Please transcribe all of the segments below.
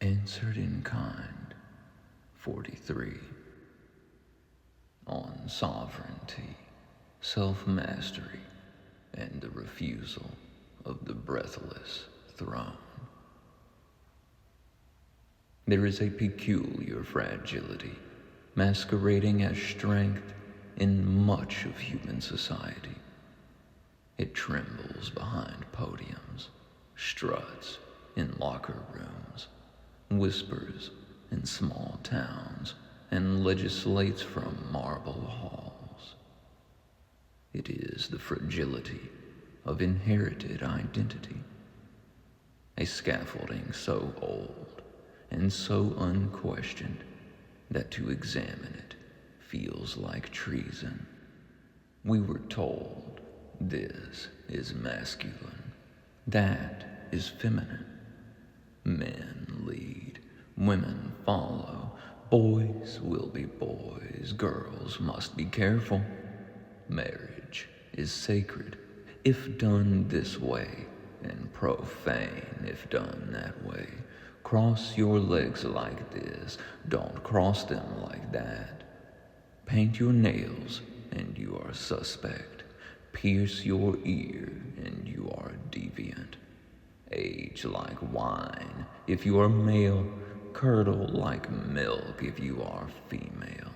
Answered in kind. 43. On sovereignty, self-mastery, and the refusal of the breathless throne. There is a peculiar fragility masquerading as strength in much of human society. It trembles behind podiums, struts in locker rooms, whispers in small towns, and legislates from marble halls. It is the fragility of inherited identity, a scaffolding so old and so unquestioned that to examine it feels like treason. We were told this is masculine, that is feminine. Men lead, women follow, boys will be boys, girls must be careful. Marriage is sacred if done this way, and profane if done that way. Cross your legs like this, don't cross them like that. Paint your nails and you are suspect. Pierce your ear and you are deviant. Age like wine if you are male, curdle like milk if you are female.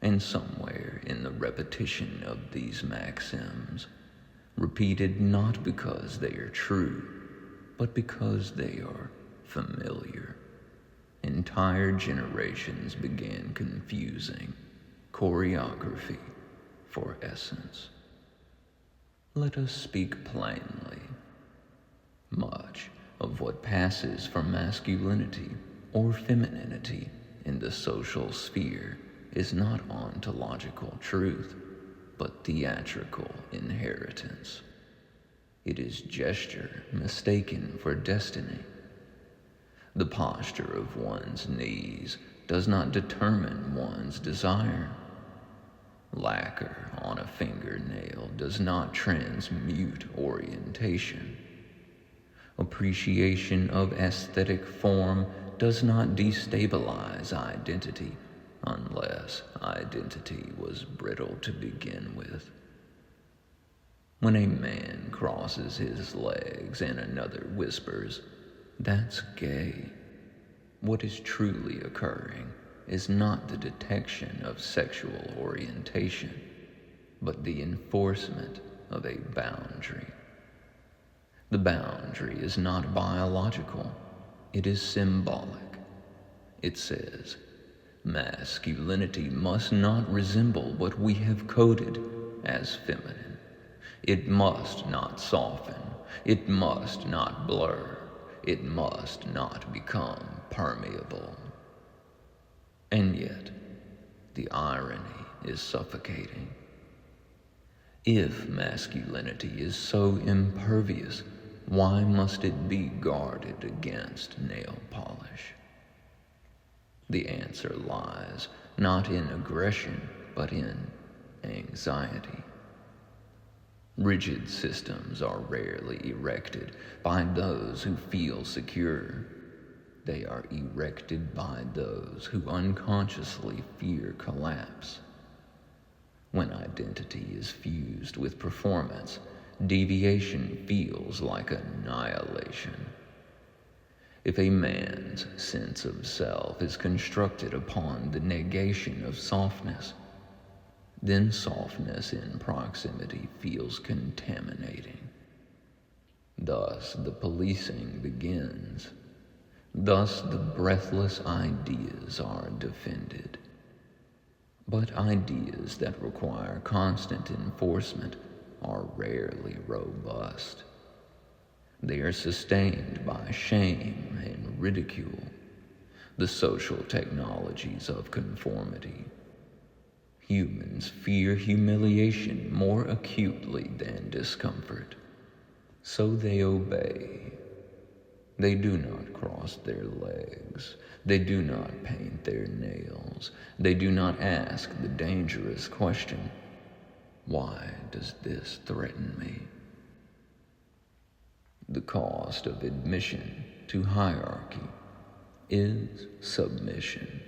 And somewhere in the repetition of these maxims, repeated not because they are true, but because they are familiar, entire generations began confusing choreography for essence. Let us speak plainly. Much of what passes for masculinity or femininity in the social sphere is not ontological truth, but theatrical inheritance. It is gesture mistaken for destiny. The posture of one's knees does not determine one's desire. Lacquer on a fingernail does not transmute orientation. Appreciation of aesthetic form does not destabilize identity unless identity was brittle to begin with. When a man crosses his legs and another whispers, "That's gay," what is truly occurring is not the detection of sexual orientation, but the enforcement of a boundary. The boundary is not biological, it is symbolic. It says, masculinity must not resemble what we have coded as feminine. It must not soften, it must not blur, it must not become permeable. And yet, the irony is suffocating. If masculinity is so impervious, why must it be guarded against nail polish? The answer lies not in aggression, but in anxiety. Rigid systems are rarely erected by those who feel secure. They are erected by those who unconsciously fear collapse. When identity is fused with performance, deviation feels like annihilation. If a man's sense of self is constructed upon the negation of softness, then softness in proximity feels contaminating. Thus the policing begins. Thus the breathless ideas are defended. But ideas that require constant enforcement are rarely robust. They are sustained by shame and ridicule, the social technologies of conformity. Humans fear humiliation more acutely than discomfort, so they obey. They do not cross their legs. They do not paint their nails. They do not ask the dangerous question, "Why does this threaten me?" The cost of admission to hierarchy is submission.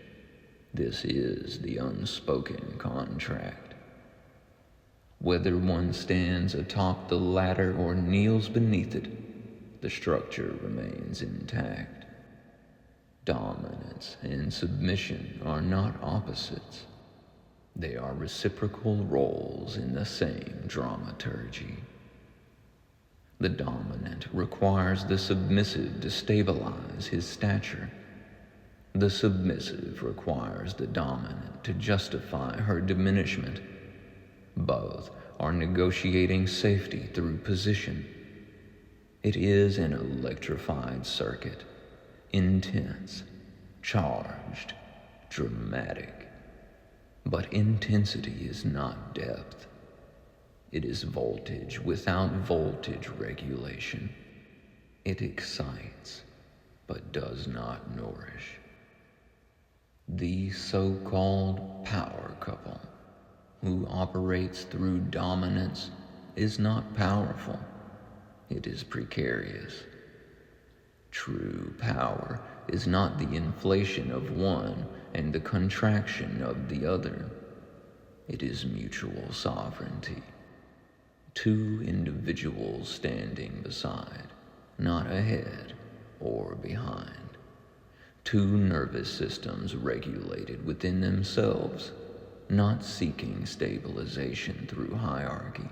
This is the unspoken contract. Whether one stands atop the ladder or kneels beneath it, the structure remains intact. Dominance and submission are not opposites. They are reciprocal roles in the same dramaturgy. The dominant requires the submissive to stabilize his stature. The submissive requires the dominant to justify her diminishment. Both are negotiating safety through position. It is an electrified circuit, intense, charged, dramatic. But intensity is not depth. It is voltage without voltage regulation. It excites, but does not nourish. The so-called power couple, who operates through dominance, is not powerful. It is precarious. True power is not the inflation of one and the contraction of the other. It is mutual sovereignty. Two individuals standing beside, not ahead or behind. Two nervous systems regulated within themselves, not seeking stabilization through hierarchy.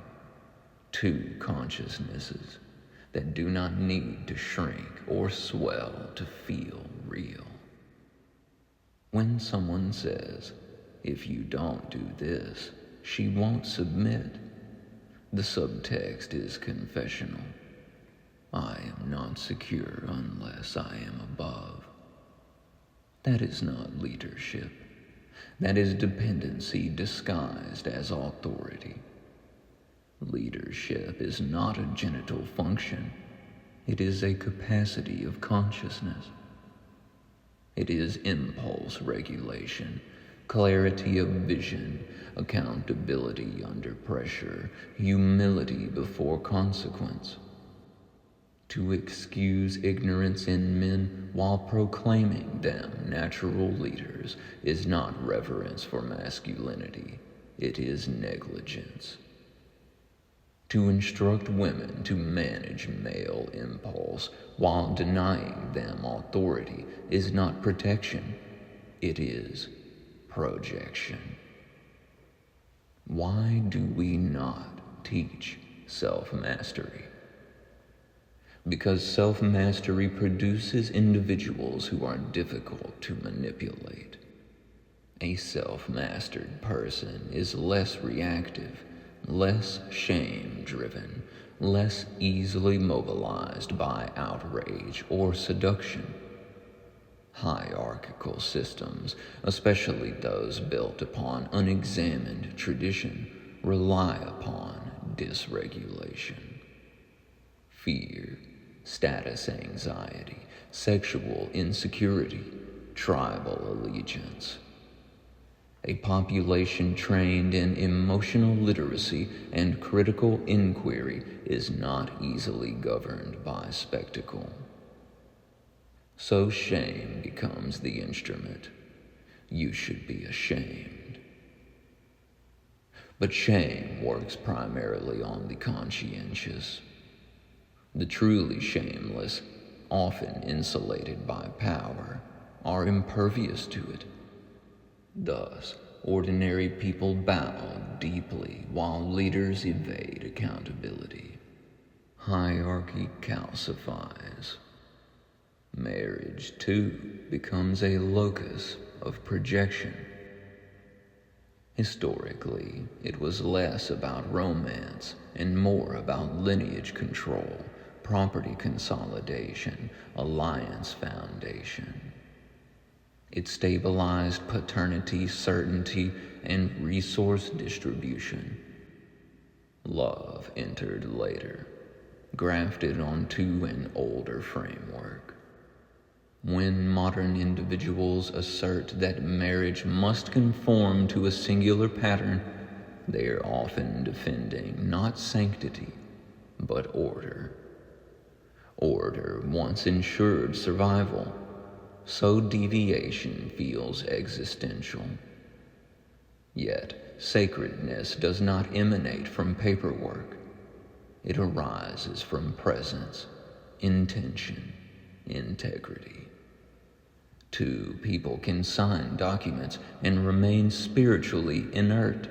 Two consciousnesses that do not need to shrink or swell to feel real. When someone says, "If you don't do this, she won't submit," the subtext is confessional. I am not secure unless I am above. That is not leadership. That is dependency disguised as authority. Leadership is not a genital function. It is a capacity of consciousness. It is impulse regulation, clarity of vision, accountability under pressure, humility before consequence. To excuse ignorance in men while proclaiming them natural leaders is not reverence for masculinity. It is negligence. To instruct women to manage male impulse while denying them authority is not protection. It is projection. Why do we not teach self-mastery? Because self-mastery produces individuals who are difficult to manipulate. A self-mastered person is less reactive, less shame-driven, less easily mobilized by outrage or seduction. Hierarchical systems, especially those built upon unexamined tradition, rely upon dysregulation. Fear, status anxiety, sexual insecurity, tribal allegiance. A population trained in emotional literacy and critical inquiry is not easily governed by spectacle. So shame becomes the instrument. You should be ashamed. But shame works primarily on the conscientious. The truly shameless, often insulated by power, are impervious to it. Thus, ordinary people bow deeply while leaders evade accountability. Hierarchy calcifies. Marriage, too, becomes a locus of projection. Historically, it was less about romance and more about lineage control, property consolidation, alliance foundation. It stabilized paternity, certainty, and resource distribution. Love entered later, grafted onto an older framework. When modern individuals assert that marriage must conform to a singular pattern, they are often defending not sanctity, but order. Order once ensured survival, so deviation feels existential. Yet sacredness does not emanate from paperwork. It arises from presence, intention, integrity. Two people can sign documents and remain spiritually inert.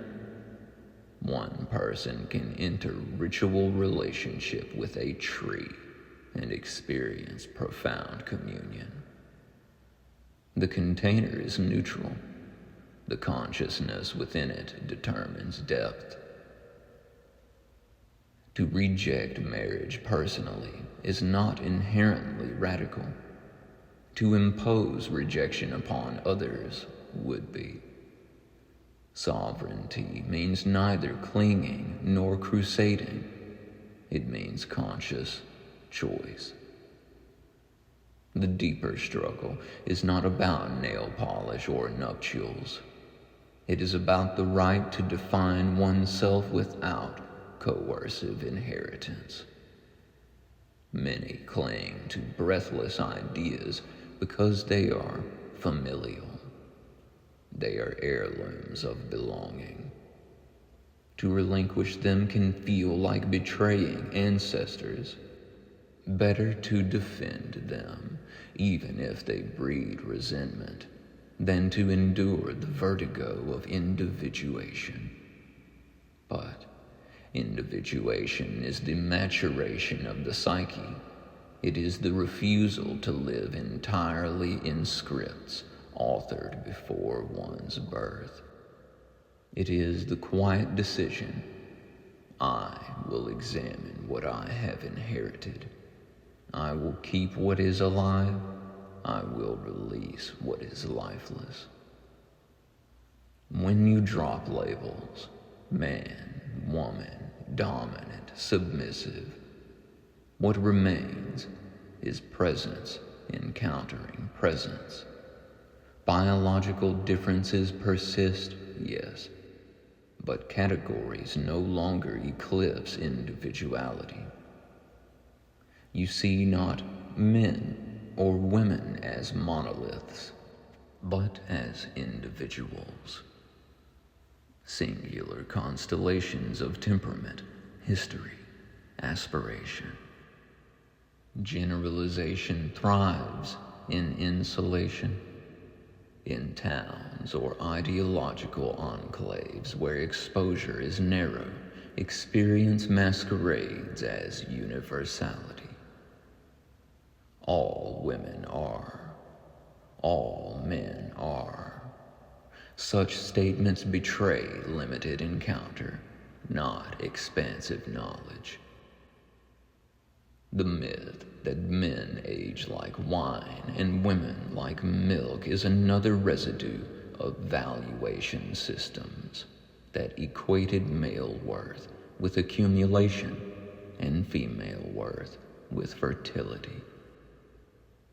One person can enter ritual relationship with a tree and experience profound communion. The container is neutral. The consciousness within it determines depth. To reject marriage personally is not inherently radical. To impose rejection upon others would be. Sovereignty means neither clinging nor crusading. It means conscious choice. The deeper struggle is not about nail polish or nuptials. It is about the right to define oneself without coercive inheritance. Many cling to breathless ideas because they are familial. They are heirlooms of belonging. To relinquish them can feel like betraying ancestors. Better to defend them, even if they breed resentment, than to endure the vertigo of individuation. But individuation is the maturation of the psyche. It is the refusal to live entirely in scripts authored before one's birth. It is the quiet decision, I will examine what I have inherited. I will keep what is alive. I will release what is lifeless. When you drop labels, man, woman, dominant, submissive, what remains is presence encountering presence. Biological differences persist, yes, but categories no longer eclipse individuality. You see not men or women as monoliths, but as individuals. Singular constellations of temperament, history, aspiration. Generalization thrives in insulation. In towns or ideological enclaves where exposure is narrow, experience masquerades as universality. All women are. All men are. Such statements betray limited encounter, not expansive knowledge. The myth that men age like wine and women like milk is another residue of valuation systems that equated male worth with accumulation and female worth with fertility.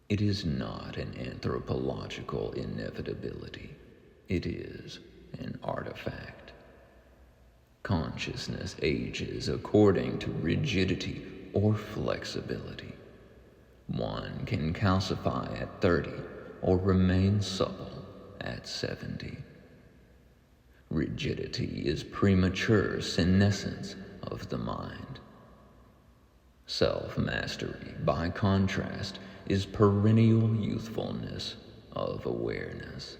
It is not an anthropological inevitability. It is an artifact. Consciousness ages according to rigidity or flexibility. One can calcify at 30 or remain supple at 70. Rigidity is premature senescence of the mind. Self-mastery, by contrast, is perennial youthfulness of awareness.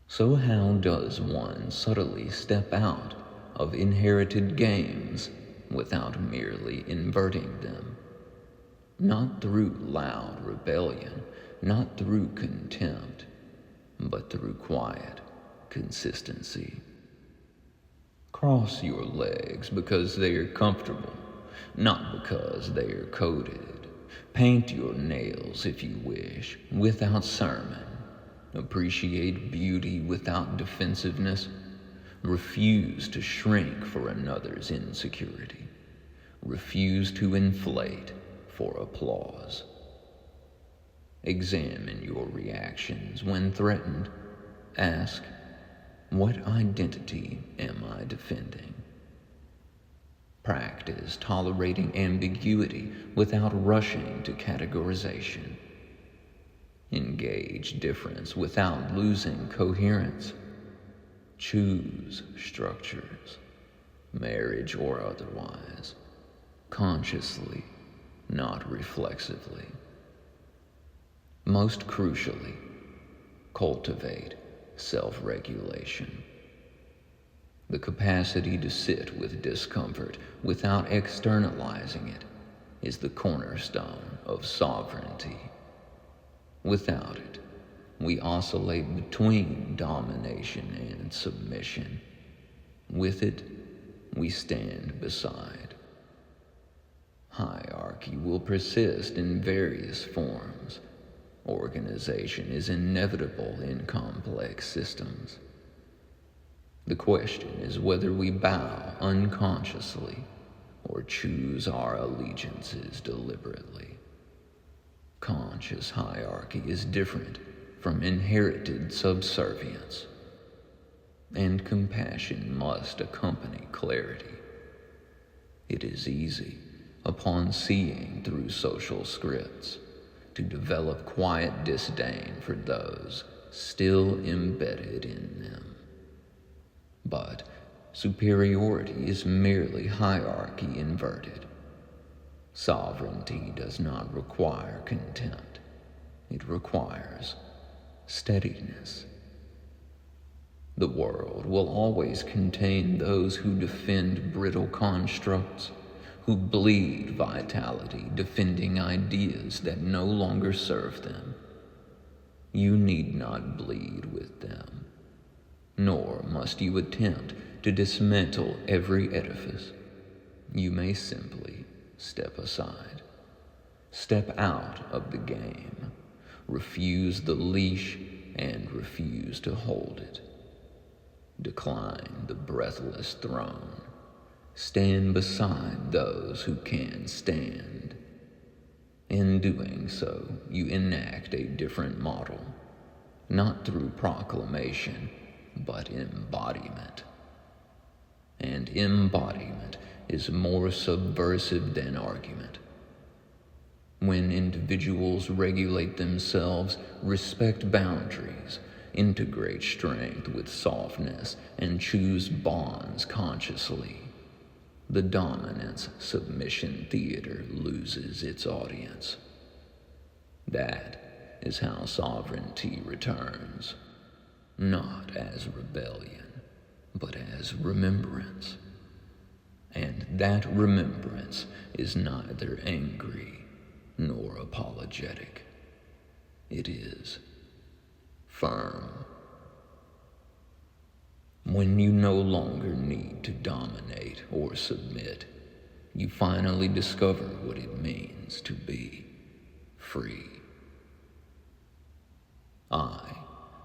So how does one subtly step out of inherited games without merely inverting them? Not through loud rebellion, not through contempt, but through quiet consistency. Cross your legs because they are comfortable, not because they are coded. Paint your nails if you wish, without sermon. Appreciate beauty without defensiveness. Refuse to shrink for another's insecurity. Refuse to inflate for applause. Examine your reactions when threatened. Ask, what identity am I defending? Practice tolerating ambiguity without rushing to categorization. Engage difference without losing coherence. Choose structures, marriage or otherwise, consciously, not reflexively. Most crucially, cultivate self-regulation. The capacity to sit with discomfort without externalizing it is the cornerstone of sovereignty. Without it, we oscillate between domination and submission. With it, we stand beside. Hierarchy will persist in various forms. Organization is inevitable in complex systems. The question is whether we bow unconsciously or choose our allegiances deliberately. Conscious hierarchy is different from inherited subservience, and compassion must accompany clarity. It is easy, upon seeing through social scripts, to develop quiet disdain for those still embedded in them. But superiority is merely hierarchy inverted. Sovereignty does not require contempt. It requires steadiness. The world will always contain those who defend brittle constructs, who bleed vitality defending ideas that no longer serve them. You need not bleed with them, nor must you attempt to dismantle every edifice. You may simply step aside, step out of the game, refuse the leash and refuse to hold it. Decline the breathless throne. Stand beside those who can stand. In doing so, you enact a different model, not through proclamation, but embodiment. And embodiment is more subversive than argument. When individuals regulate themselves, respect boundaries, integrate strength with softness, and choose bonds consciously, the dominance-submission theater loses its audience. That is how sovereignty returns, not as rebellion, but as remembrance. And that remembrance is neither angry nor apologetic. It is firm. When you no longer need to dominate or submit, you finally discover what it means to be free. I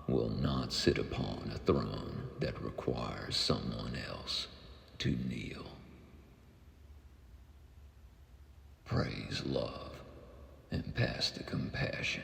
will not sit upon a throne that requires someone else to kneel. Praise love and pass the compassion.